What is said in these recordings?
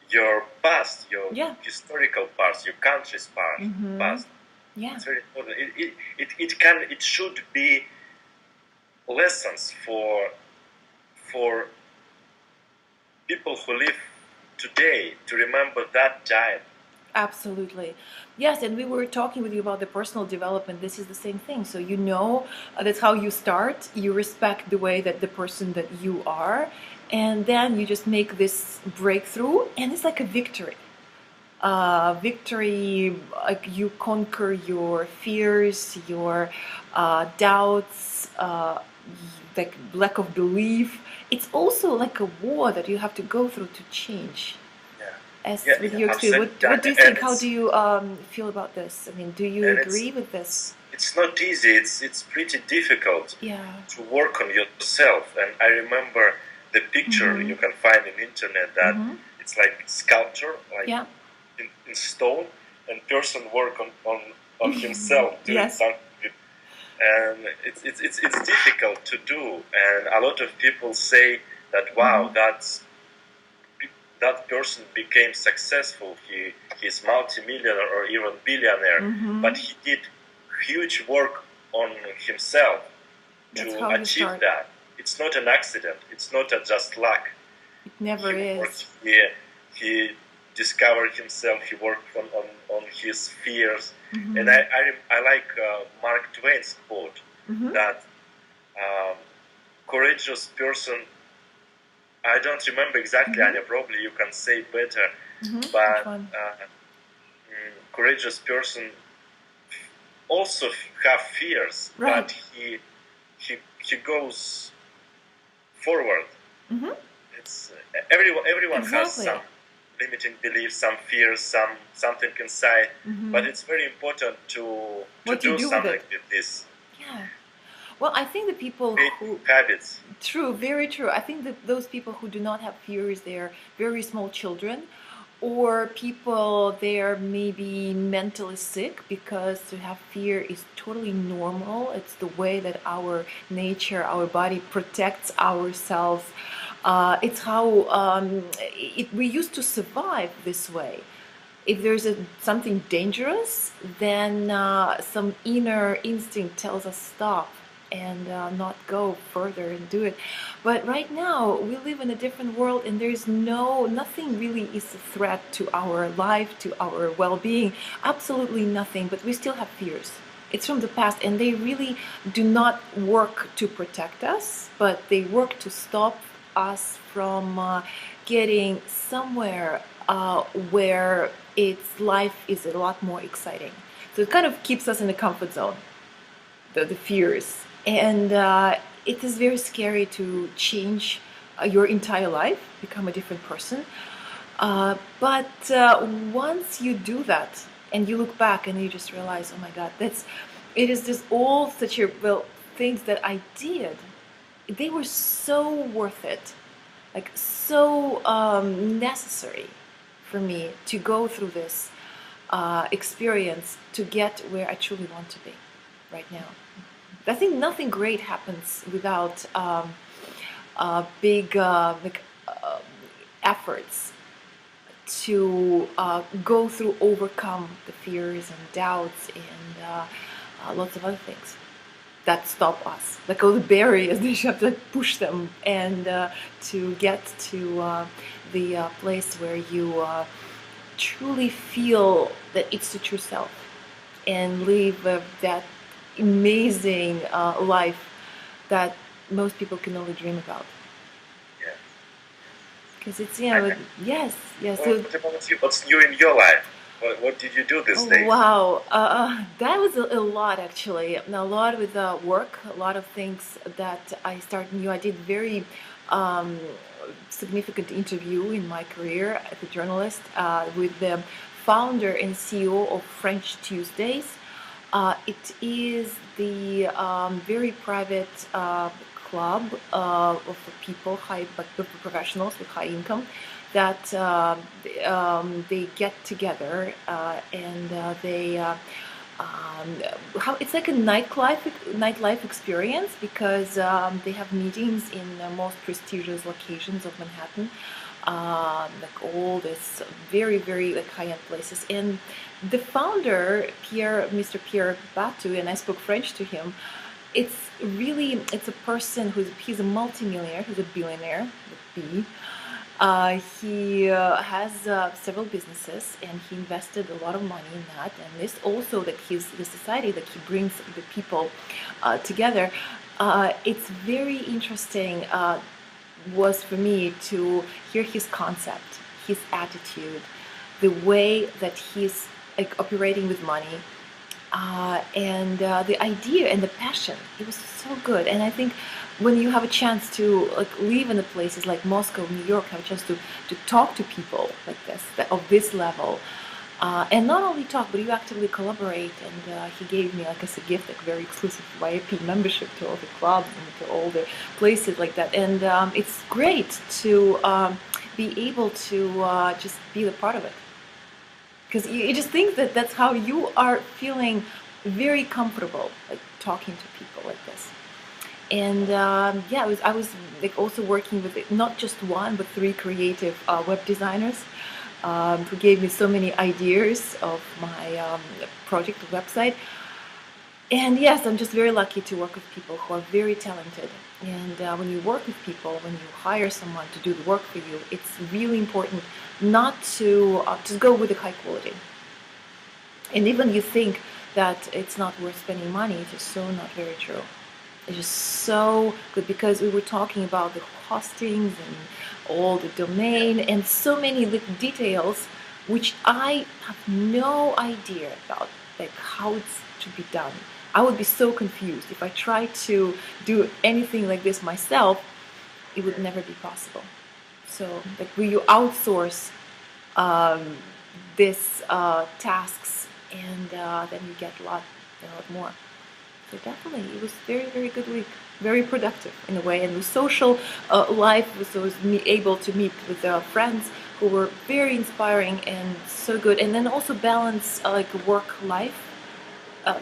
your past, your Yeah. historical past, your country's past. Past. Yeah. It's very important. It should be lessons for people who live today to remember that time. Absolutely. Yes, and we were talking with you about the personal development. This is the same thing. So you know that's how you start. You respect the way that the person that you are, and then you just make this breakthrough, and it's like a victory. Victory, like you conquer your fears, your doubts, like lack of belief. It's also like a war that you have to go through to change. As with your experience, what do you think? How do you feel about this? I mean, do you agree with this? It's not easy. It's pretty difficult to work on yourself. And I remember the picture you can find in internet that it's like sculpture, like in stone, and person work on himself doing something. And it's difficult to do. And a lot of people say that wow, that person became successful. He's multi-millionaire or even billionaire, but he did huge work on himself to achieve that. It's not an accident. It's not just luck. It never is. He discovered himself. He worked on his fears. And I like Mark Twain's quote that courageous person. I don't remember exactly, Anya, probably you can say better, but courageous person also have fears, but he goes forward. It's everyone has some limiting beliefs, some fears, something inside, but it's very important to do something with this. Yeah. Well, I think the people who habits. True, very true. I think that those people who do not have fears, they're very small children, or people they're maybe mentally sick, because to have fear is totally normal. It's the way that our nature, our body protects ourselves. It's how we used to survive this way. If there's something dangerous, then some inner instinct tells us stop and not go further and do it. But right now we live in a different world, and there's nothing really is a threat to our life, to our well-being, absolutely nothing, but we still have fears. It's from the past, and they really do not work to protect us, but they work to stop us from getting somewhere where its life is a lot more exciting. So it kind of keeps us in the comfort zone, the fears. And it is very scary to change your entire life, become a different person. But once you do that and you look back and you just realize, oh my God, it is just all such things that I did. They were so worth it, like so necessary for me to go through this experience to get where I truly want to be right now. I think nothing great happens without big efforts to go through, overcome the fears and doubts and lots of other things that stop us, like all the barriers. They have to push them and to get to the place where you truly feel that it's the true self and live that amazing life that most people can only dream about. Yeah. Because it's, yes. Well, what about you? What's new in your life? What did you do this day? Wow, that was a lot actually. A lot with work, a lot of things that I started new. I did very significant interview in my career as a journalist with the founder and CEO of French Tuesdays. It is the very private club of people, professionals with high income, that they get together and it's like a nightlife experience, because they have meetings in the most prestigious locations of Manhattan. like all this very, very like high-end places. And the founder, Mr. Pierre Batu, and I spoke French to him. It's a person he's a multimillionaire, he's a billionaire, with B. He has several businesses, and he invested a lot of money in that. And this also that the society that he brings the people together. It's very interesting. Was for me to hear his concept, his attitude, the way that he's like operating with money, and the idea and the passion. It was so good. And I think when you have a chance to like live in the places like Moscow, New York, have a chance to talk to people like this, of this level, and not only talk, but you actively collaborate. And he gave me like as a gift, like very exclusive VIP membership to all the clubs and to all the places like that. And it's great to be able to just be a part of it, because you just think that that's how you are feeling very comfortable, like talking to people like this. And yeah, I was like also working with not just one but 3 creative web designers who gave me so many ideas of my project website. And yes, I'm just very lucky to work with people who are very talented. And when you work with people, when you hire someone to do the work for you, it's really important not to just go with the high quality. And even you think that it's not worth spending money, it's just so not very true. It's just so good, because we were talking about the hostings and all the domain and so many little details which I have no idea about, like how it's to be done. I would be so confused if I tried to do anything like this myself. It would never be possible. So like when you outsource this tasks, and then you get a lot more. So definitely, it was very, very good week, very productive in a way, and the social life was able to meet with friends who were very inspiring and so good, and then also balance like work life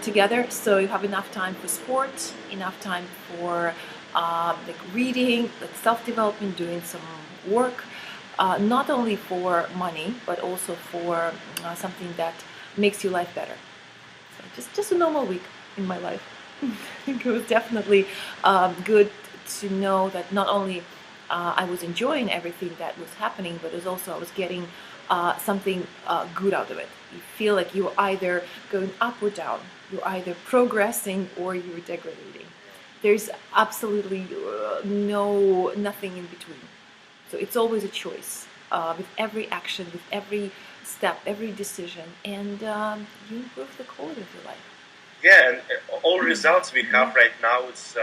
together. So you have enough time for sport, enough time for like reading, like self-development, doing some work, not only for money but also for something that makes your life better. So just a normal week in my life. I think it was definitely good to know that not only I was enjoying everything that was happening, but also I was getting something good out of it. You feel like you're either going up or down, you're either progressing or you're degrading. There's absolutely nothing in between. So it's always a choice with every action, with every step, every decision, and you improve the quality of your life. Yeah, and all results we have right now, it's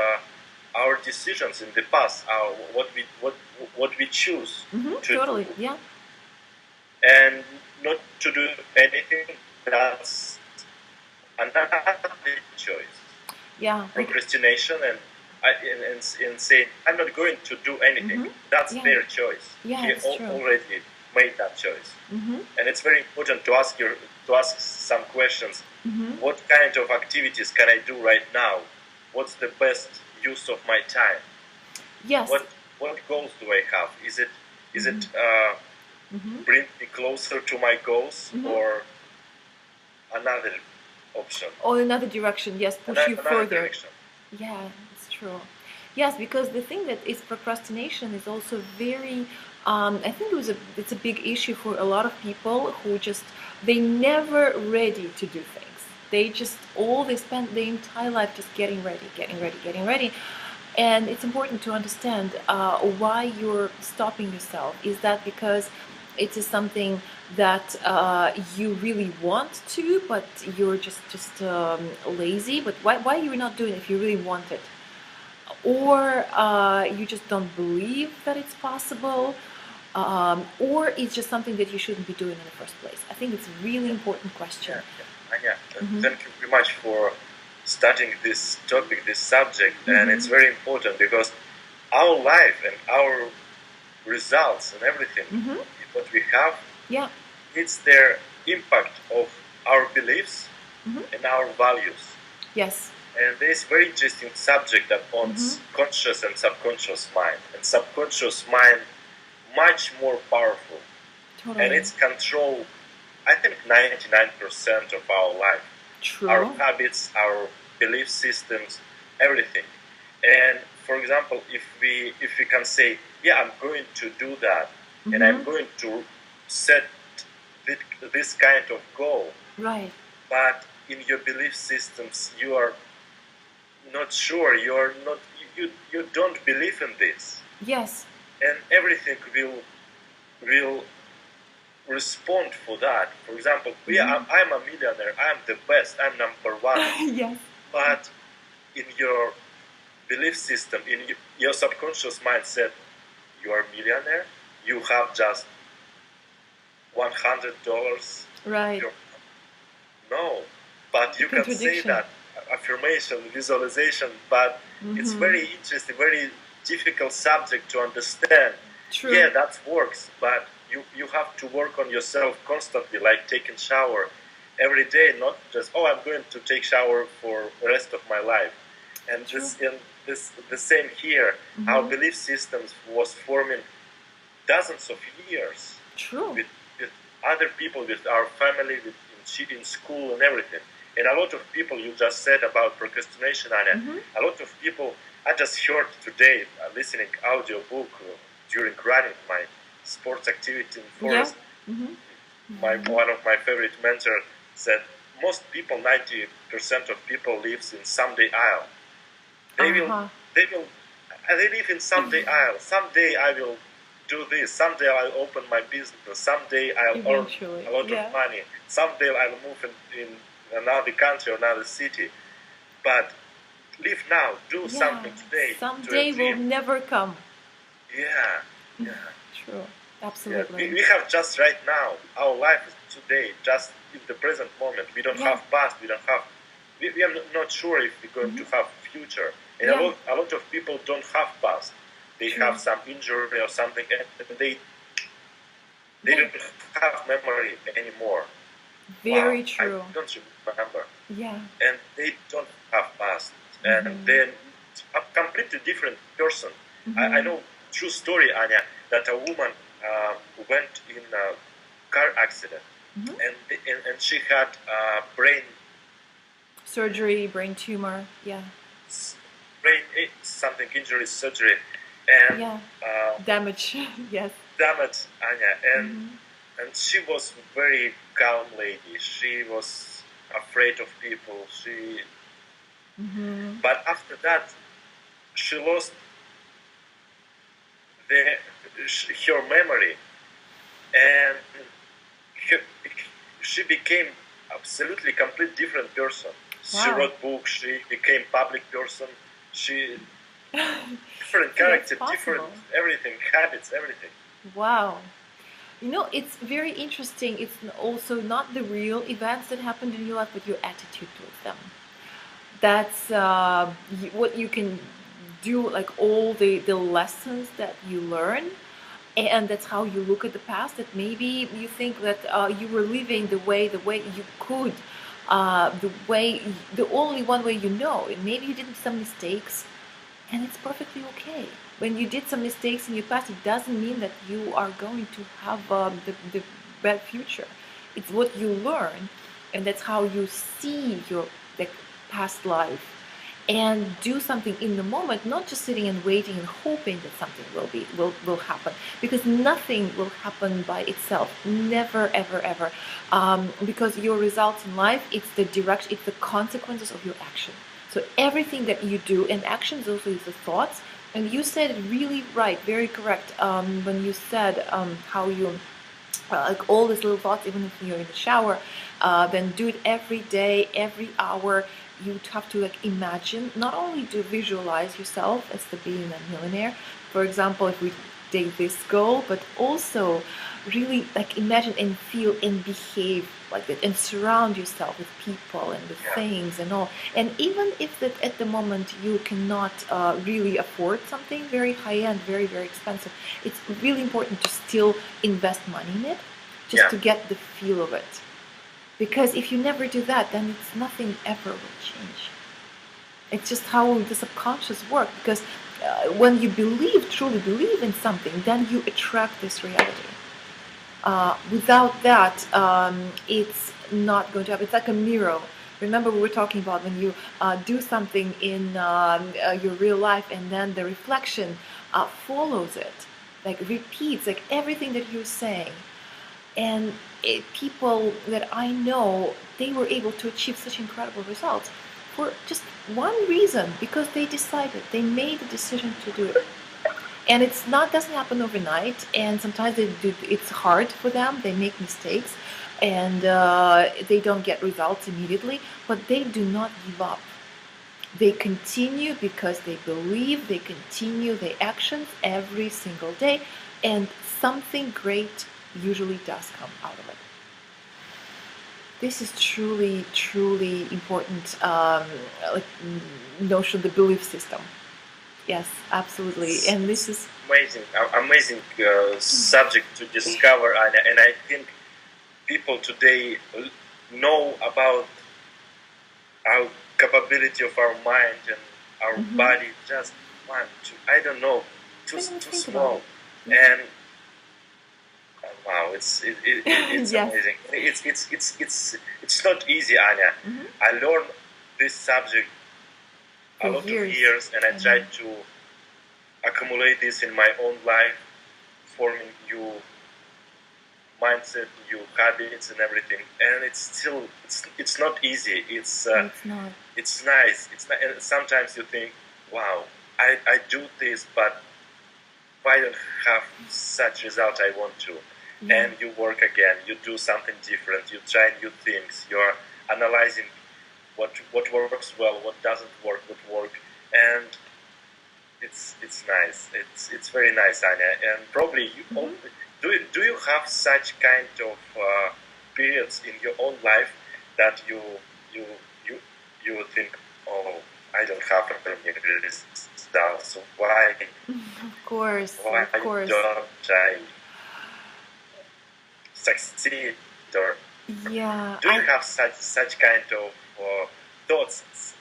our decisions in the past, what we choose to totally, do. Yeah. And not to do anything, that's another choice. Yeah. Procrastination and saying I'm not going to do anything. That's their choice. Yeah, he already made that choice. And it's very important to ask some questions. What kind of activities can I do right now? What's the best use of my time? Yes. What goals do I have? Is it bring me closer to my goals, or another option? Or another direction, yes, push you further. Direction. Yeah, it's true. Yes, because the thing that is procrastination is also very, I think it's a big issue for a lot of people who they never ready to do things. They spend their entire life just getting ready. And it's important to understand why you're stopping yourself. Is that because it is something that you really want to, but you're just lazy? But why you're not doing it if you really want it? Or you just don't believe that it's possible? Or it's just something that you shouldn't be doing in the first place? I think it's a really important question. Yeah. Thank you very much for starting this topic, this subject, and it's very important because our life and our results and everything, what we have, it's their impact of our beliefs and our values. Yes. And there's a very interesting subject upon conscious and subconscious mind. And subconscious mind much more powerful. Totally. And it's control, I think, 99% of our life. True. Our habits, our belief systems, everything. And for example, if we can say, yeah, I'm going to do that, and I'm going to set this kind of goal. Right. But in your belief systems, you are not sure. You don't believe in this. Yes. And everything will respond for that. For example, yeah, I'm a millionaire. I'm the best. I'm number one. Yes. But in your belief system, in your subconscious mind said, you are a millionaire. You have just $100. Right. No, but you can say that affirmation, visualization, but it's very interesting, very difficult subject to understand. True. Yeah, that works, but you have to work on yourself constantly, like taking shower every day, not just, oh, I'm going to take shower for the rest of my life. And the same here. Our belief systems was forming dozens of years. True. With other people, with our family, in school and everything. And a lot of people, you just said about procrastination, Anya, a lot of people, I just heard today, listening audiobook during running my sports activity in forest. Yeah. One of my favorite mentors said, most people, 90% of people lives in someday I'll. They live in someday I'll. Someday I will do this. Someday I'll open my business. Someday I'll earn a lot of money. Someday I'll move in another country or another city. But live now. Do something today. Someday will never come. Yeah. True. Absolutely. Yeah. We have just right now. Our life is today, just in the present moment. We don't have past. We don't have. We are not sure if we're going to have future. And a lot of people don't have past. They have some injury or something, and they don't have memory anymore. Very true. I don't remember. Yeah. And they don't have past. And then a completely different person. I know true story, Anya, that a woman went in a car accident, and she had brain surgery, brain tumor, brain something injury surgery, and damage, damage, Anya, and she was very calm lady. She was afraid of people. But after that, she lost her memory, and she became absolutely complete different person. She wrote books. She became public person. She different character, different everything, habits, everything. Wow. You know, it's very interesting. It's also not the real events that happened in your life, but your attitude towards them. That's what you can do, like all the lessons that you learn, and that's how you look at the past. That maybe you think that you were living the way you could, the only one way you know. And maybe you did some mistakes, and it's perfectly okay. When you did some mistakes in your past, it doesn't mean that you are going to have the bad future. It's what you learn, and that's how you see your past life, and do something in the moment, not just sitting and waiting and hoping that something will happen, because nothing will happen by itself. Never, ever, ever. Because your results in life, it's the direction, it's the consequences of your action. So everything that you do, and actions also is the thoughts. And you said it really right, very correct, when you said how you, like all these little thoughts, even if you're in the shower, then do it every day, every hour. You have to imagine, not only to visualize yourself as to being a millionaire, for example, if we take this goal, but also really imagine and feel and behave like that, and surround yourself with people and with things and all. And even if that at the moment you cannot really afford something very high-end, very, very expensive, it's really important to still invest money in it, just to get the feel of it. Because if you never do that, then it's nothing ever will change. It's just how the subconscious works. Because when you truly believe in something, then you attract this reality. Without that, it's not going to happen. It's like a mirror. Remember, we were talking about when you do something in your real life, and then the reflection follows it, like repeats, like everything that you're saying. And people that I know, they were able to achieve such incredible results for just one reason, because they decided, they made the decision to do it. And doesn't happen overnight, and sometimes it's hard for them, they make mistakes, and they don't get results immediately, but they do not give up. They continue because they believe, they continue their actions every single day, and something great usually does come out of it. This is truly, truly important notion, the belief system. Yes, absolutely. And this is amazing subject to discover, Anya. And I think people today know about our capability of our mind and our body. Just I don't know, too small. And wow, it's yes. Amazing. It's not easy, Anya. I learned this subject a lot of years, and I tried to accumulate this in my own life, forming new mindset, new habits, and everything. And it's not easy. It's not. It's nice. And sometimes you think, wow, I do this, but I don't have such result I want to. Yeah. And you work again. You do something different. You try new things. You're analyzing what works well, what doesn't work, and it's nice. It's very nice, Anya. And probably do you have such kind of periods in your own life that you think, oh, I don't have this stuff, so why? Of course. Why don't I succeed? Or yeah. Do you have such kind of thoughts?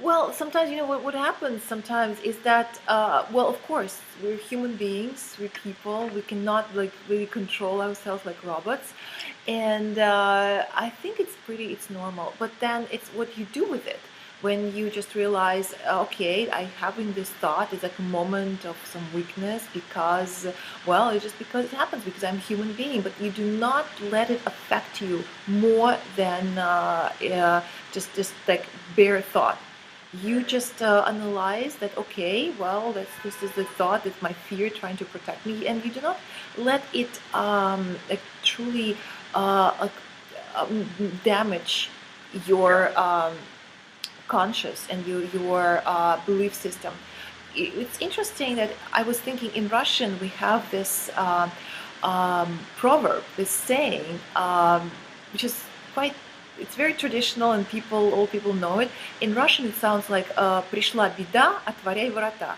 Well, sometimes, what happens sometimes is that, well, of course, we're human beings, we're people, we cannot really control ourselves like robots. And I think it's normal. But then it's what you do with it. When you just realize, okay, I'm having this thought, it's like a moment of some weakness because, well, it's just because it happens, because I'm a human being, but you do not let it affect you more than just like bare thought. You just analyze that, okay, well, this is the thought, it's my fear trying to protect me, and you do not let it like truly damage your conscious and your belief system. It's interesting that I was thinking in Russian we have this proverb, this saying, which is it's very traditional and all people know it. In Russian it sounds like "Пришла беда, отворяй ворота,"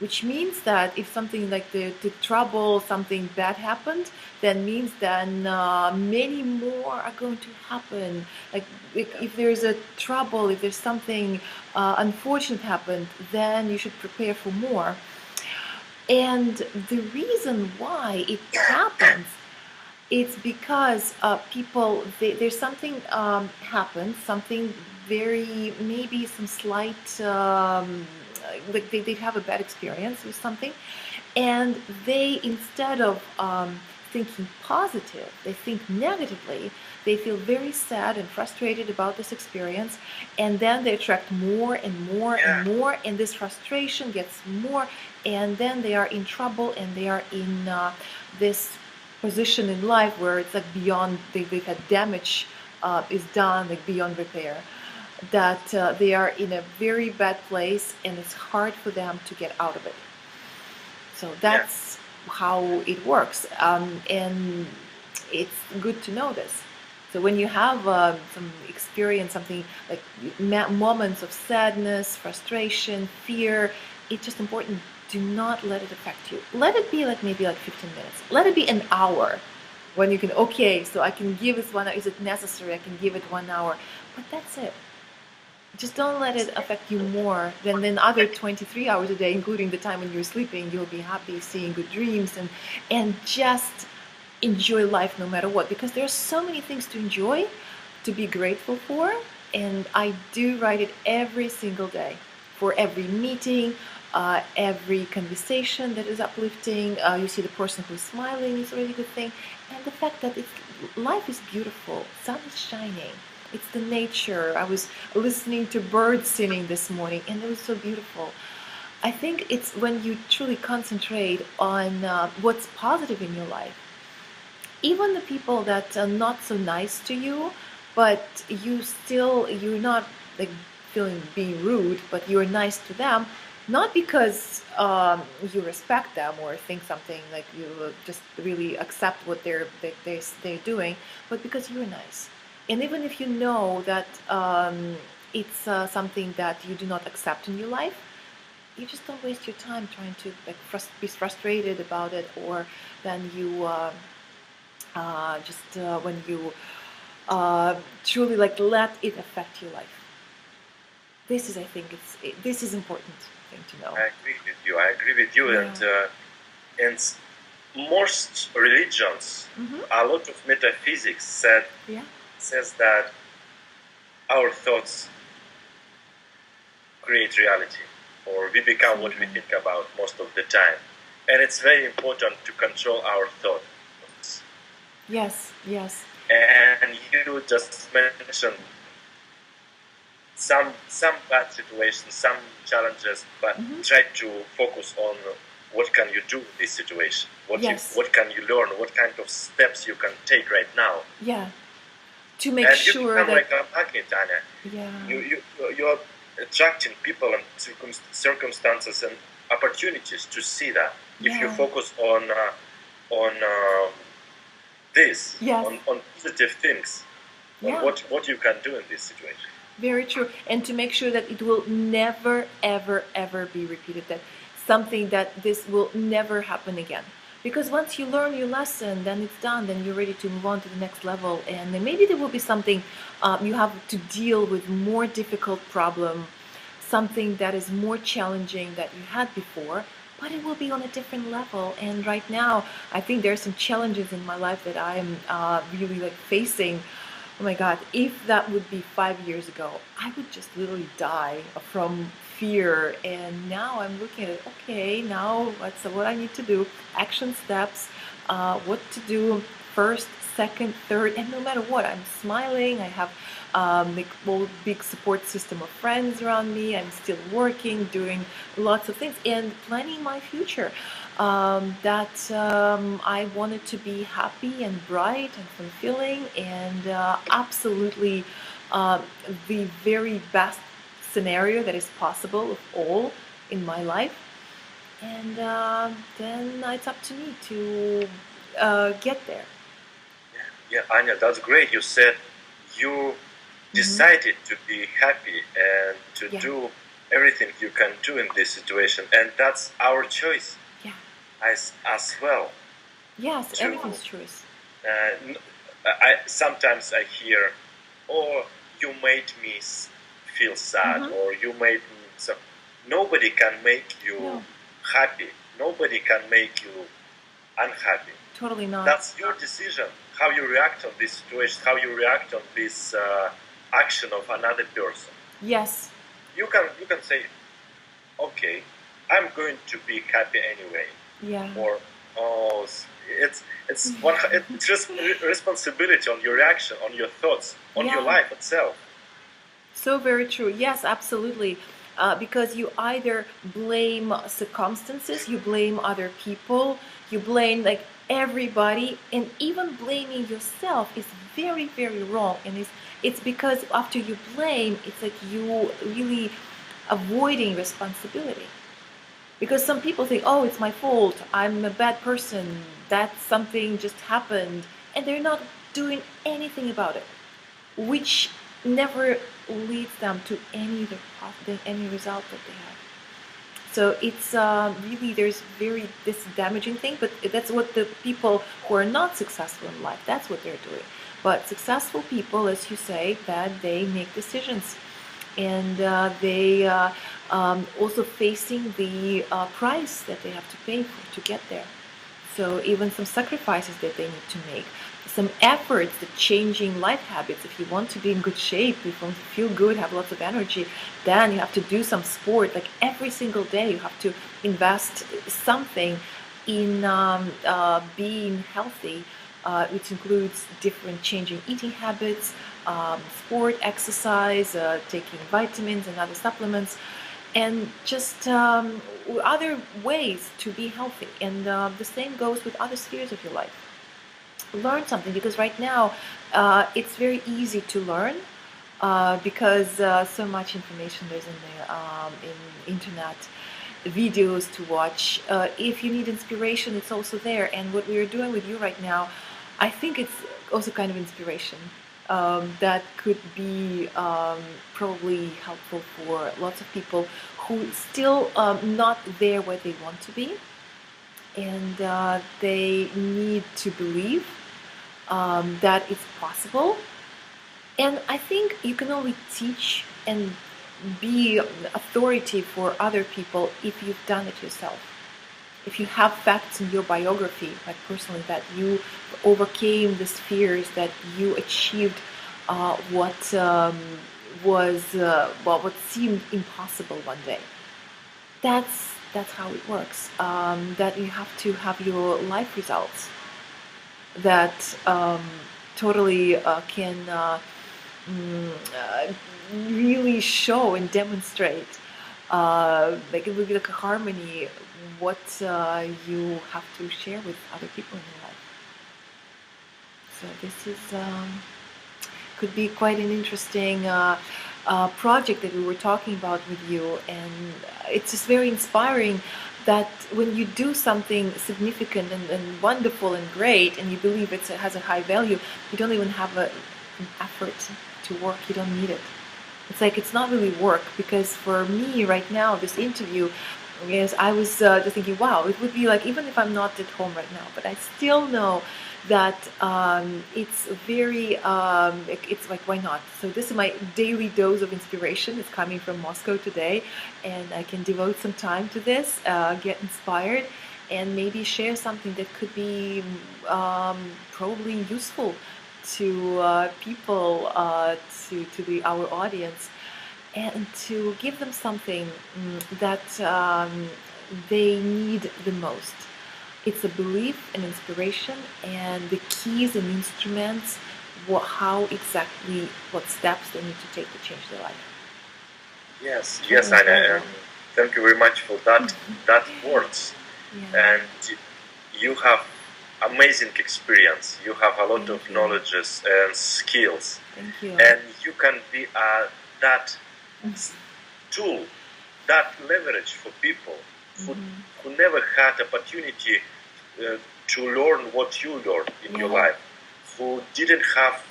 which means that if something like the trouble, something bad happened, then means then many more are going to happen. Like if there's a trouble, if there's something unfortunate happened, then you should prepare for more. And the reason why it happens, it's because people, there's something happens, something maybe some slight, like they have a bad experience with something, and they, instead of thinking positive, they think negatively. They feel very sad and frustrated about this experience, and then they attract more and more and more, and this frustration gets more, and then they are in trouble, and they are in this position in life where it's like beyond, they've had damage is done, like beyond repair, that they are in a very bad place, and it's hard for them to get out of it. So that's how it works, and it's good to know this. So when you have some experience, something like moments of sadness, frustration, fear, it's just important. Do not let it affect you. Let it be like maybe like 15 minutes. Let it be an hour when you can, okay, so I can give it 1 hour. Is it necessary? I can give it 1 hour. But that's it. Just don't let it affect you more than other 23 hours a day, including the time when you're sleeping. You'll be happy, seeing good dreams, and just enjoy life no matter what, because there's so many things to enjoy, to be grateful for. And I do write it every single day, for every meeting, every conversation that is uplifting. You see the person who's smiling is a really good thing. And the fact that life is beautiful, sun is shining, it's the nature. I was listening to birds singing this morning, and it was so beautiful. I think it's when you truly concentrate on what's positive in your life. Even the people that are not so nice to you, but you're not like feeling being rude, but you're nice to them, not because you respect them or think something, like you just really accept what they're doing, but because you're nice. And even if you know that it's something that you do not accept in your life, you just don't waste your time trying to like be frustrated about it, or then you when you truly like let it affect your life. This is, I think, this is important thing to know. I agree with you. Yeah. And most religions, a lot of metaphysics says that our thoughts create reality, or we become what we think about most of the time. And it's very important to control our thoughts. Yes, yes. And you just mentioned some bad situations, some challenges, but try to focus on what can you do in this situation, what can you learn, what kind of steps you can take right now. Yeah, to make sure that like a magnet, Anya. Yeah, you're attracting people and circumstances and opportunities to see that. If you focus on this, on positive things, on what you can do in this situation. Very true. And to make sure that it will never, ever, ever be repeated, that something that this will never happen again. Because once you learn your lesson, then it's done, then you're ready to move on to the next level. And then maybe there will be something you have to deal with, more difficult problem, something that is more challenging that you had before, but it will be on a different level. And right now, I think there are some challenges in my life that I am really like facing. Oh my God, if that would be 5 years ago, I would just literally die from fear. And now I'm looking at it, okay, now what's what I need to do, action steps, what to do first, second, third, and no matter what, I'm smiling. I have like a big support system of friends around me. I'm still working, doing lots of things, and planning my future. I wanted to be happy and bright and fulfilling, and absolutely the very best scenario that is possible of all in my life. And then it's up to me to get there. Yeah, Anya, that's great. You said you decided to be happy and to do everything you can do in this situation, and that's our choice. As well. Yes, everything's choice. Sometimes I hear, "Oh, you made me feel sad," or "You made me so." Nobody can make you happy. Nobody can make you unhappy. Totally not. That's your decision. How you react on this situation, how you react on this action of another person. Yes. You can say, "Okay, I'm going to be happy anyway." Yeah. Or it's responsibility on your reaction, on your thoughts, on your life itself. So very true. Yes, absolutely. Because you either blame circumstances, you blame other people, you blame like everybody, and even blaming yourself is very, very wrong. And it's because after you blame, it's like you really avoiding responsibility. Because some people think, oh, it's my fault, I'm a bad person, that something just happened, and they're not doing anything about it, which never leads them to any result that they have. So it's really, there's this damaging thing, but that's what the people who are not successful in life, that's what they're doing. But successful people, as you say, that they make decisions. and they also facing the price that they have to pay to get there. So even some sacrifices that they need to make, some efforts, the changing life habits. If you want to be in good shape, if you want to feel good, have lots of energy, then you have to do some sport. Like every single day, you have to invest something in being healthy, which includes different changing eating habits, sport, exercise, taking vitamins and other supplements, and just other ways to be healthy. And the same goes with other spheres of your life. Learn something, because right now it's very easy to learn because so much information there's in there, in internet, videos to watch. If you need inspiration, it's also there. And what we are doing with you right now, I think it's also kind of inspiration that could be probably helpful for lots of people who still not there where they want to be, and they need to believe that it's possible. And I think you can only teach and be authority for other people if you've done it yourself. If you have facts in your biography, like personally, that you overcame the fears, that you achieved what what seemed impossible one day. That's how it works. That you have to have your life results that totally can really show and demonstrate, like it will be like a harmony, what you have to share with other people in your life. So this is could be quite an interesting project that we were talking about with you, and it's just very inspiring that when you do something significant and wonderful and great, and you believe it has a high value, you don't even have an effort to work. You don't need it. It's like it's not really work, because for me right now, this interview is, I was just thinking, wow, it would be like, even if I'm not at home right now, but I still know that it's very, it's like, why not? So this is my daily dose of inspiration. It's coming from Moscow today, and I can devote some time to this, get inspired, and maybe share something that could be probably useful to people, to our audience, and to give them something that they need the most. It's a belief and inspiration, and the keys and instruments, how exactly, what steps they need to take to change their life. Yes, yes, and thank you very much for that words. Yeah. And you have amazing experience. You have a lot of knowledges and skills. Thank you. And you can be that tool, that leverage for people who never had opportunity to learn what you learned in your life, who didn't have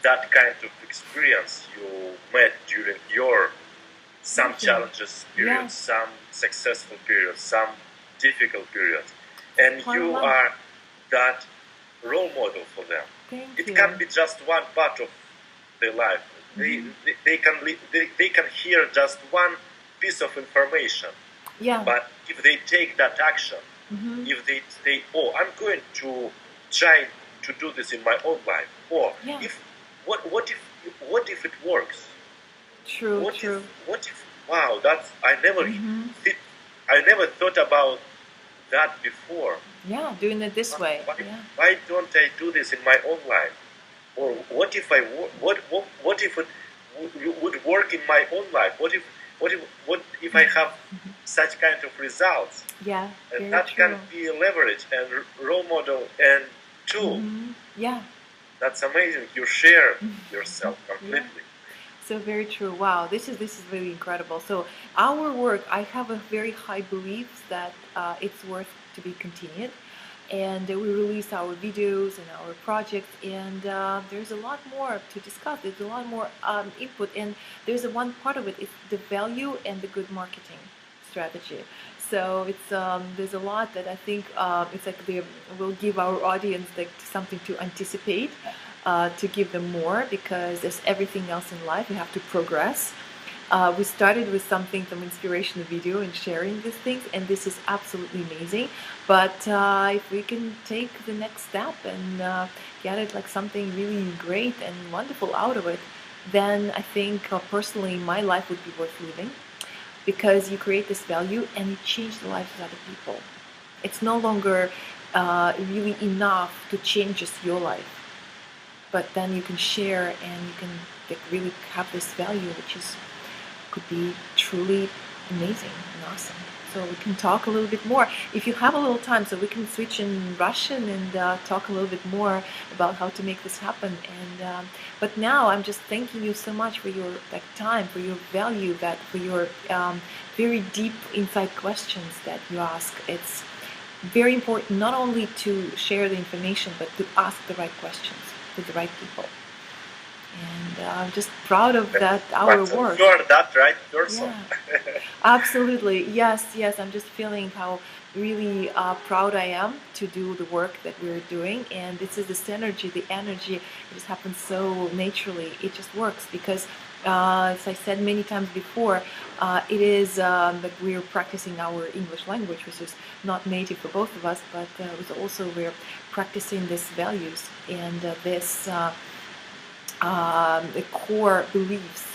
that kind of experience you met during your some challenges periods, some successful periods, some difficult periods, and you are that role model for them. It can be just one part of their life. They can hear just one piece of information. Yeah. But if they take that action, if they say, "Oh, I'm going to try to do this in my own life," or what if it works? True. What if? Wow, that's I never thought about that before. Yeah, doing it this way. Why don't I do this in my own life? Or what if it would work in my own life? What if I have such kind of results? Yeah, and that can be leverage and role model and tool. Yeah, that's amazing. You share yourself completely. So very true. Wow, this is really incredible. So our work, I have a very high belief that it's worth to be continued, and we release our videos and our projects, and there's a lot more to discuss. There's a lot more input, and there's one part of it is the value and the good marketing strategy. So it's there's a lot that I think it's like we'll give our audience like something to anticipate, to give them more, because as everything else in life, we have to progress. We started with something, some inspirational video and sharing these things, and this is absolutely amazing. But if we can take the next step and get it like something really great and wonderful out of it, then I think personally my life would be worth living, because you create this value and you change the lives of other people. It's no longer really enough to change just your life, but then you can share and you can like, really have this value, which is could be truly amazing and awesome. So we can talk a little bit more if you have a little time, so we can switch in Russian and talk a little bit more about how to make this happen. And but now I'm just thanking you so much for your like time, for your value, that for your very deep inside questions that you ask. It's very important not only to share the information, but to ask the right questions to the right people. And I'm just proud of that, our work. You are that right person. Yeah. Absolutely. Yes, yes. I'm just feeling how really proud I am to do the work that we're doing. And this is this energy, the energy, it just happens so naturally. It just works because, as I said many times before, it is that we're practicing our English language, which is not native for both of us, but it's also we're practicing these values and this the core beliefs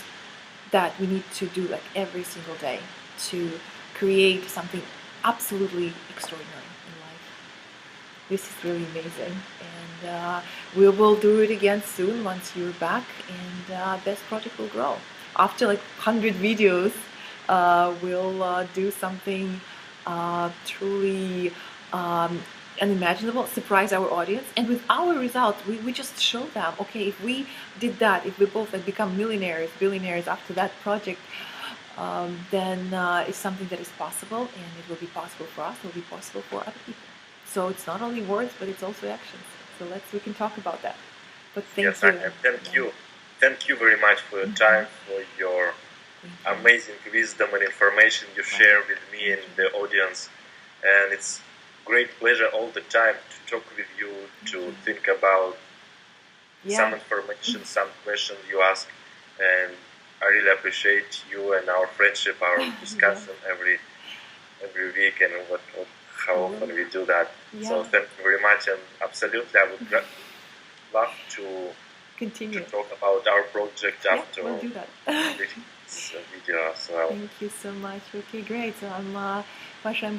that we need to do like every single day to create something absolutely extraordinary in life. This is really amazing, and we will do it again soon once you're back, and this project will grow. After like 100 videos, we'll do something truly unimaginable, surprise our audience, and with our results we just show them, okay, if we did that, if we both like become millionaires, billionaires after that project, then it's something that is possible, and it will be possible for us, it will be possible for other people. So it's not only words, but it's also actions. So we can talk about that. But thank you. Thank you very much for your time, for your amazing wisdom and information you share with me and the audience. And it's great pleasure all the time to talk with you, to think about some information, some questions you ask, and I really appreciate you and our friendship, our discussion every week, and how often we do that. So thank you very much, and absolutely I would love to continue to talk about our project after we'll do that. this video as well. Thank you so much. Okay, great. So I'm Masha.